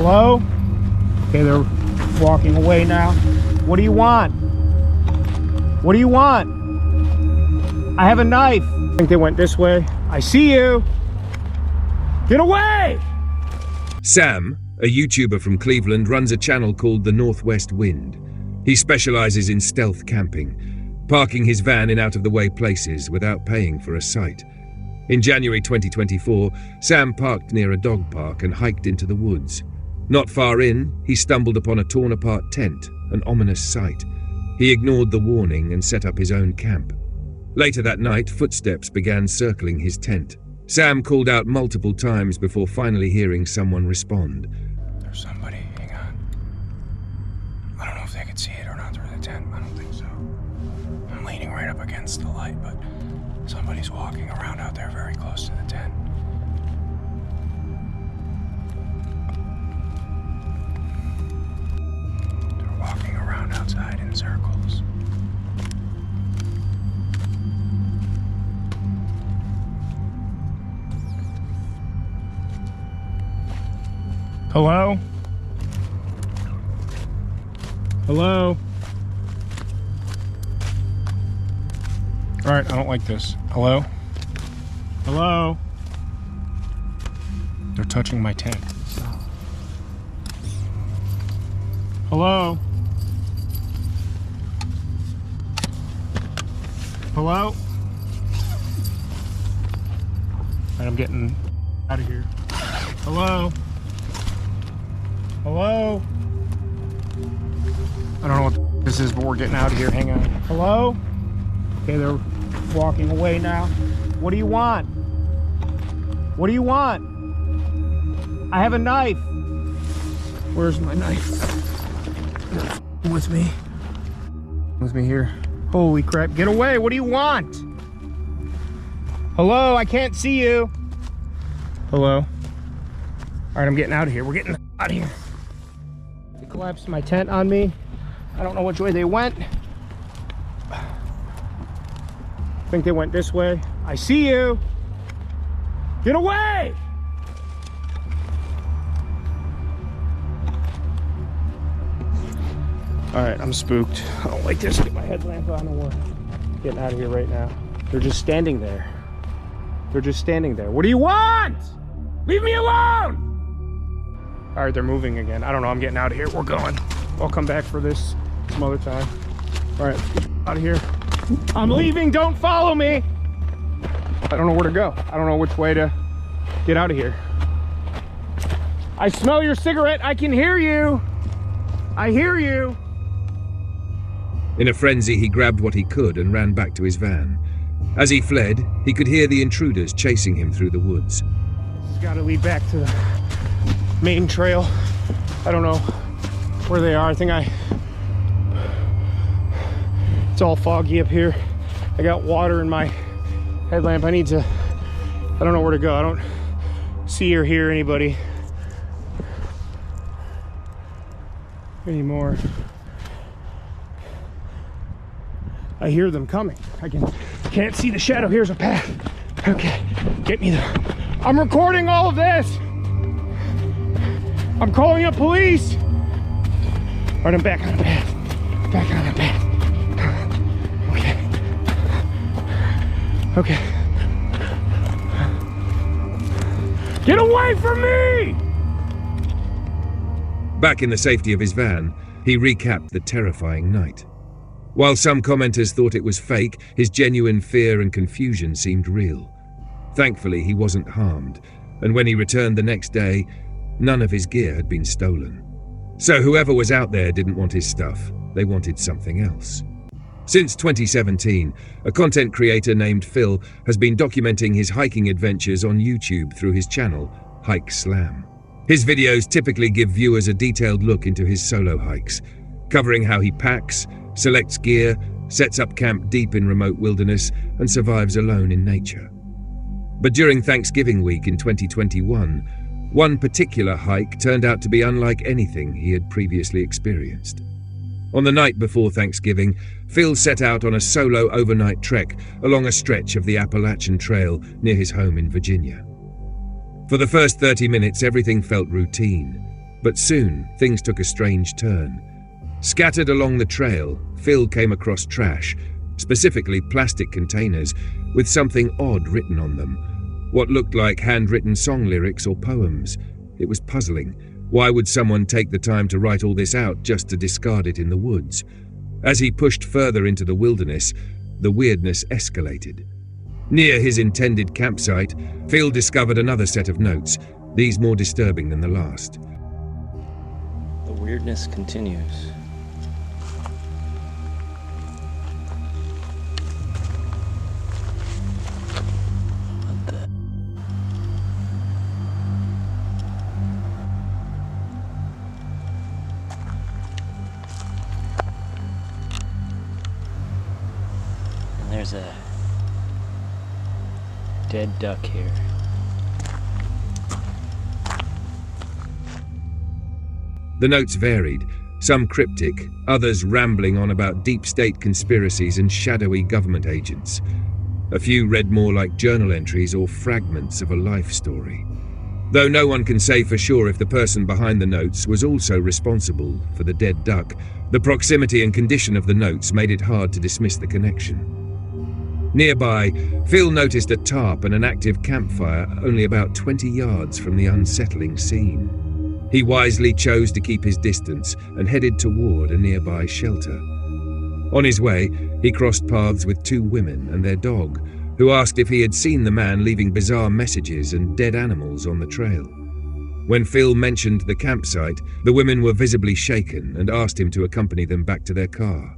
Hello? Okay, they're walking away now. What do you want? What do you want? I have a knife. I think they went this way. I see you. Get away! Sam, a YouTuber from Cleveland, runs a channel called The Northwest Wind. He specializes in stealth camping, parking his van in out-of-the-way places without paying for a site. In January 2024, Sam parked near a dog park and hiked into the woods. Not far in, he stumbled upon a torn-apart tent, an ominous sight. He ignored the warning and set up his own camp. Later that night, footsteps began circling his tent. Sam called out multiple times before finally hearing someone respond. There's somebody, hang on. I don't know if they could see it or not through the tent. I don't think so. I'm leaning right up against the light, but somebody's walking around out there very close to the tent. They're walking around outside in circles. Hello? Hello? Alright, I don't like this. Hello? Hello? They're touching my tent. Hello? Hello? Alright, I'm getting out of here. Hello? Hello? I don't know what this is, but we're getting out of here. Hang on. Hello? Okay, they're walking away now. What do you want? What do you want? I have a knife. Where's my knife? With me. With me here. Holy crap. Get away. What do you want? Hello? I can't see you. Hello? All right, I'm getting out of here. We're getting out of here. They collapsed my tent on me. I don't know which way they went. I think they went this way. I see you. Get away! All right, I'm spooked. I don't like this. Get my headlamp on and we're getting out of here right now. They're just standing there. They're just standing there. What do you want? Leave me alone! All right, they're moving again. I don't know. I'm getting out of here. We're going. I'll come back for this some other time. All right, out of here. I'm leaving. Don't follow me. I don't know where to go. I don't know which way to get out of here. I smell your cigarette. I can hear you. I hear you. In a frenzy, he grabbed what he could and ran back to his van. As he fled, he could hear the intruders chasing him through the woods. This has got to lead back to the main trail. I don't know where they are. It's all foggy up here. I got water in my headlamp. I don't know where to go. I don't see or hear anybody anymore. I hear them coming. Can't see the shadow. Here's a path. Okay, get me there. I'm recording all of this. I'm calling up police. All right, I'm back on the path. Back on the path. Okay. Get away from me! Back in the safety of his van, he recapped the terrifying night. While some commenters thought it was fake, his genuine fear and confusion seemed real. Thankfully, he wasn't harmed, and when he returned the next day, none of his gear had been stolen. So whoever was out there didn't want his stuff. They wanted something else. Since 2017, a content creator named Phil has been documenting his hiking adventures on YouTube through his channel, Hike Slam. His videos typically give viewers a detailed look into his solo hikes, covering how he packs, selects gear, sets up camp deep in remote wilderness, and survives alone in nature. But during Thanksgiving week in 2021, one particular hike turned out to be unlike anything he had previously experienced. On the night before Thanksgiving, Phil set out on a solo overnight trek along a stretch of the Appalachian Trail near his home in Virginia. For the first 30 minutes, everything felt routine. But soon, things took a strange turn. Scattered along the trail, Phil came across trash, specifically plastic containers, with something odd written on them. What looked like handwritten song lyrics or poems. It was puzzling. Why would someone take the time to write all this out just to discard it in the woods? As he pushed further into the wilderness, the weirdness escalated. Near his intended campsite, Phil discovered another set of notes, these more disturbing than the last. The weirdness continues. What the? And there's a dead duck here. The notes varied, some cryptic, others rambling on about deep state conspiracies and shadowy government agents. A few read more like journal entries or fragments of a life story. Though no one can say for sure if the person behind the notes was also responsible for the dead duck, the proximity and condition of the notes made it hard to dismiss the connection. Nearby, Phil noticed a tarp and an active campfire only about 20 yards from the unsettling scene. He wisely chose to keep his distance and headed toward a nearby shelter. On his way, he crossed paths with two women and their dog, who asked if he had seen the man leaving bizarre messages and dead animals on the trail. When Phil mentioned the campsite, the women were visibly shaken and asked him to accompany them back to their car.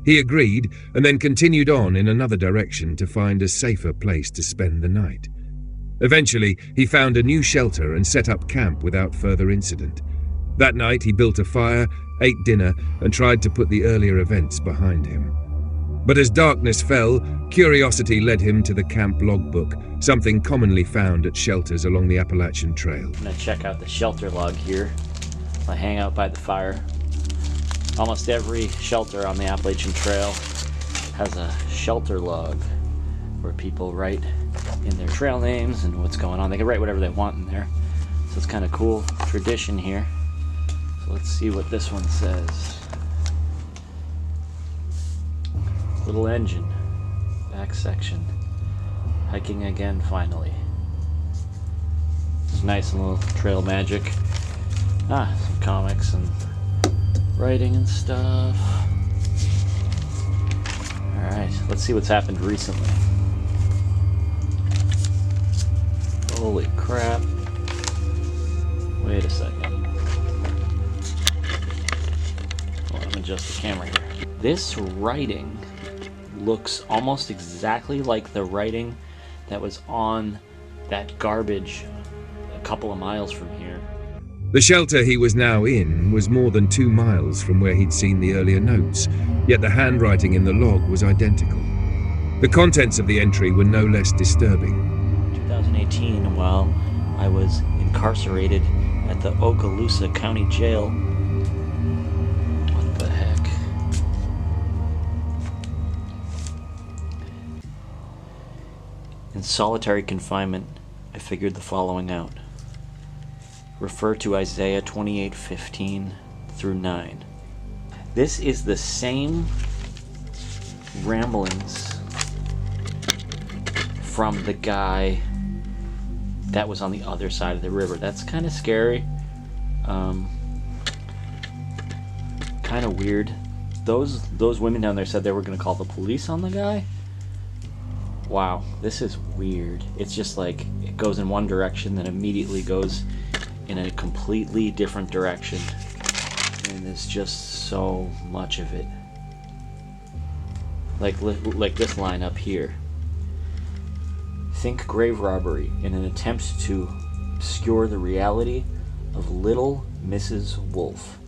He agreed and then continued on in another direction to find a safer place to spend the night. Eventually, he found a new shelter and set up camp without further incident. That night, he built a fire, ate dinner, and tried to put the earlier events behind him. But as darkness fell, curiosity led him to the camp logbook, something commonly found at shelters along the Appalachian Trail. I'm gonna check out the shelter log here. I hang out by the fire. Almost every shelter on the Appalachian Trail has a shelter log where people write in their trail names and what's going on. They can write whatever they want in there. So it's kind of cool tradition here. So let's see what this one says. Little engine, back section. Hiking again finally. It's nice and little trail magic. Some comics and writing and stuff. Alright, let's see what's happened recently. Holy crap. Wait a second. Hold on, let me adjust the camera here. This writing looks almost exactly like the writing that was on that garbage a couple of miles from here. The shelter he was now in was more than 2 miles from where he'd seen the earlier notes, yet the handwriting in the log was identical. The contents of the entry were no less disturbing. 2018, while I was incarcerated at the Okaloosa County Jail. What the heck? In solitary confinement, I figured the following out. Refer to Isaiah 28:15 through 9. This is the same ramblings from the guy that was on the other side of the river. That's kind of scary. Kind of weird. Those women down there said they were going to call the police on the guy. Wow, this is weird. It's just like it goes in one direction, then immediately goes in a completely different direction. And there's just so much of it. Like this line up here. Think grave robbery in an attempt to obscure the reality of Little Mrs. Wolf.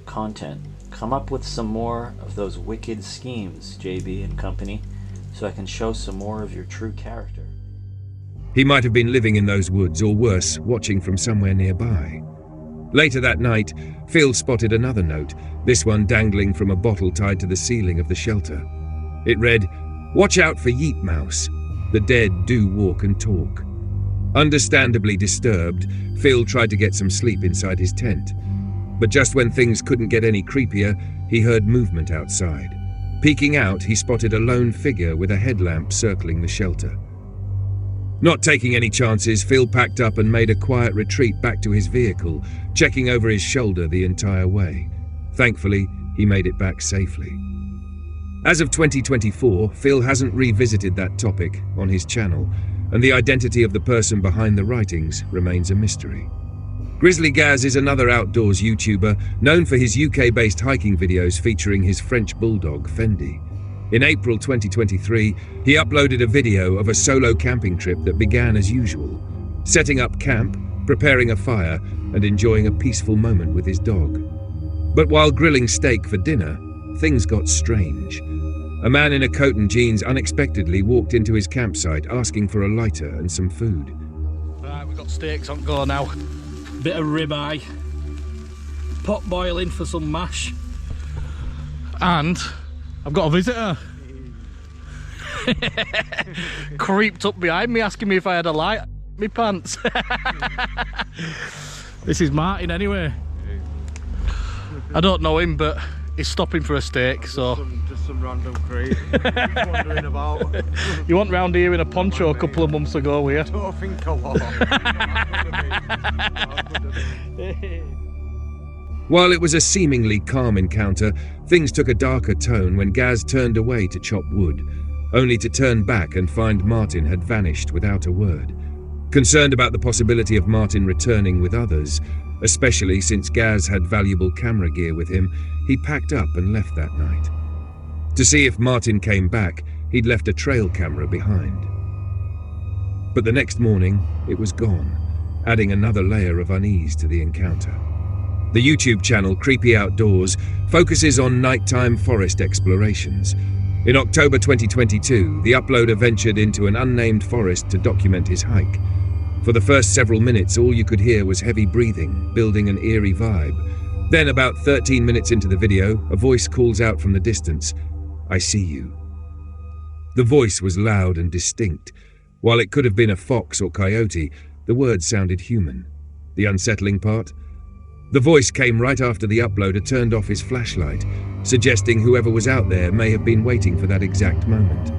Content. Come up with some more of those wicked schemes, JB and company, so I can show some more of your true character. He might have been living in those woods, or worse, watching from somewhere nearby. Later that night, Phil spotted another note, this one dangling from a bottle tied to the ceiling of the shelter. It read, "Watch out for Yeet Mouse. The dead do walk and talk." Understandably disturbed, Phil tried to get some sleep inside his tent. But just when things couldn't get any creepier, he heard movement outside. Peeking out, he spotted a lone figure with a headlamp circling the shelter. Not taking any chances, Phil packed up and made a quiet retreat back to his vehicle, checking over his shoulder the entire way. Thankfully, he made it back safely. As of 2024, Phil hasn't revisited that topic on his channel, and the identity of the person behind the writings remains a mystery. Grizzly Gaz is another outdoors YouTuber known for his UK-based hiking videos featuring his French bulldog, Fendi. In April 2023, he uploaded a video of a solo camping trip that began as usual, setting up camp, preparing a fire, and enjoying a peaceful moment with his dog. But while grilling steak for dinner, things got strange. A man in a coat and jeans unexpectedly walked into his campsite asking for a lighter and some food. Right, we've got steaks on go now. Bit of ribeye, pot boiling for some mash, and I've got a visitor. Creeped up behind me asking me if I had a light in my pants. This is Martin anyway. I don't know him, but he's stopping for a steak, so... Just some random creep wandering about. You went round here in a poncho a couple of months ago, were you? I don't think I was. While it was a seemingly calm encounter, things took a darker tone when Gaz turned away to chop wood, only to turn back and find Martin had vanished without a word. Concerned about the possibility of Martin returning with others, especially since Gaz had valuable camera gear with him, he packed up and left that night. To see if Martin came back, he'd left a trail camera behind. But the next morning, it was gone, adding another layer of unease to the encounter. The YouTube channel Creepy Outdoors focuses on nighttime forest explorations. In October 2022, the uploader ventured into an unnamed forest to document his hike. For the first several minutes, all you could hear was heavy breathing, building an eerie vibe. Then, about 13 minutes into the video, a voice calls out from the distance, "I see you." The voice was loud and distinct. While it could have been a fox or coyote, the words sounded human. The unsettling part? The voice came right after the uploader turned off his flashlight, suggesting whoever was out there may have been waiting for that exact moment.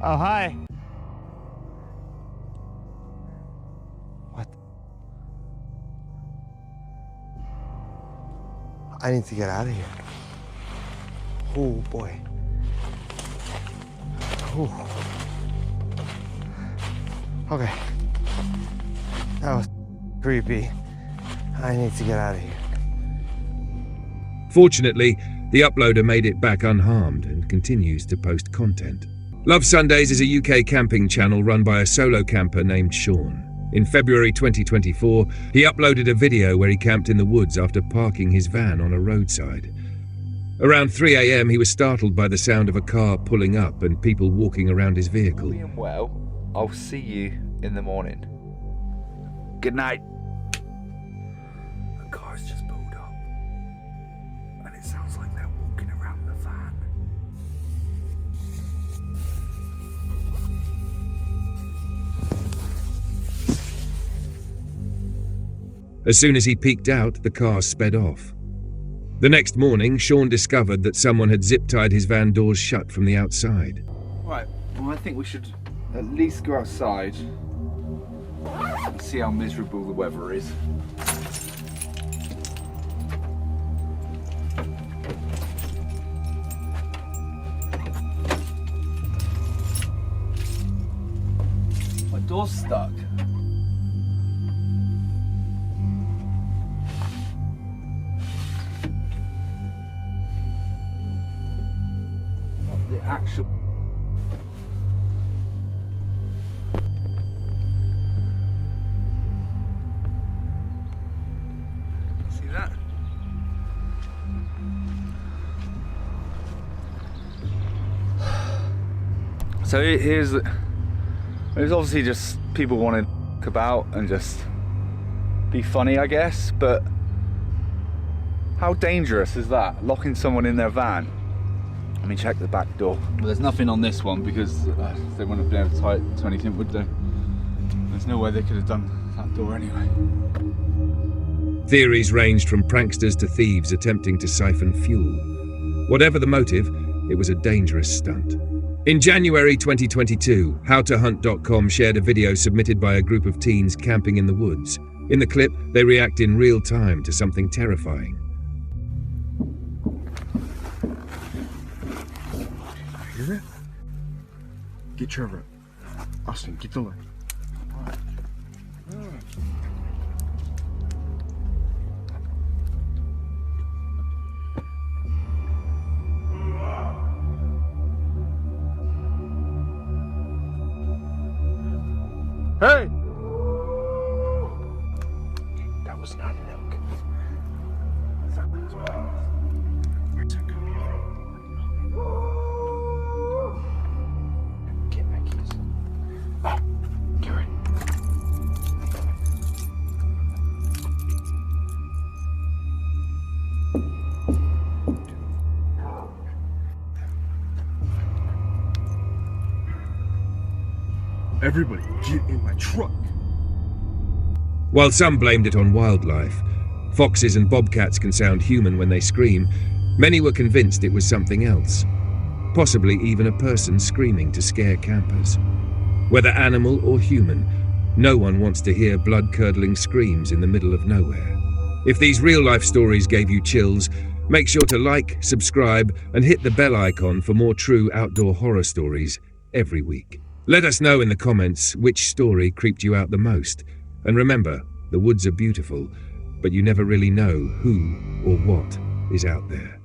Oh, hi. What? I need to get out of here. Oh, boy. Oh. Okay. That was creepy. I need to get out of here. Fortunately, the uploader made it back unharmed and continues to post content. Love Sundays is a UK camping channel run by a solo camper named Sean. In February 2024, he uploaded a video where he camped in the woods after parking his van on a roadside. Around 3 a.m, he was startled by the sound of a car pulling up and people walking around his vehicle. Well, I'll see you in the morning. Good night. A car's just pulled up, and it sounds like they're walking around the van. As soon as he peeked out, the car sped off. The next morning, Sean discovered that someone had zip-tied his van doors shut from the outside. Right, well, I think we should at least go outside and see how miserable the weather is. My door's stuck. The actual... See that? So here's It was obviously just people wanting to talk about and just be funny, I guess, but how dangerous is that? Locking someone in their van? I mean, check the back door. Well, there's nothing on this one because they wouldn't have been able to tie it to anything, would they? There's no way they could have done that door anyway. Theories ranged from pranksters to thieves attempting to siphon fuel. Whatever the motive, it was a dangerous stunt. In January 2022, HowToHunt.com shared a video submitted by a group of teens camping in the woods. In the clip, they react in real time to something terrifying. Hear it? Get Trevor. Austin, get the light. Hey! That was not an elk. Get my keys. Oh, Garrett. Everybody, get in my truck. While some blamed it on wildlife, foxes and bobcats can sound human when they scream, many were convinced it was something else. Possibly even a person screaming to scare campers. Whether animal or human, no one wants to hear blood-curdling screams in the middle of nowhere. If these real-life stories gave you chills, make sure to like, subscribe, and hit the bell icon for more true outdoor horror stories every week. Let us know in the comments which story creeped you out the most. And remember, the woods are beautiful, but you never really know who or what is out there.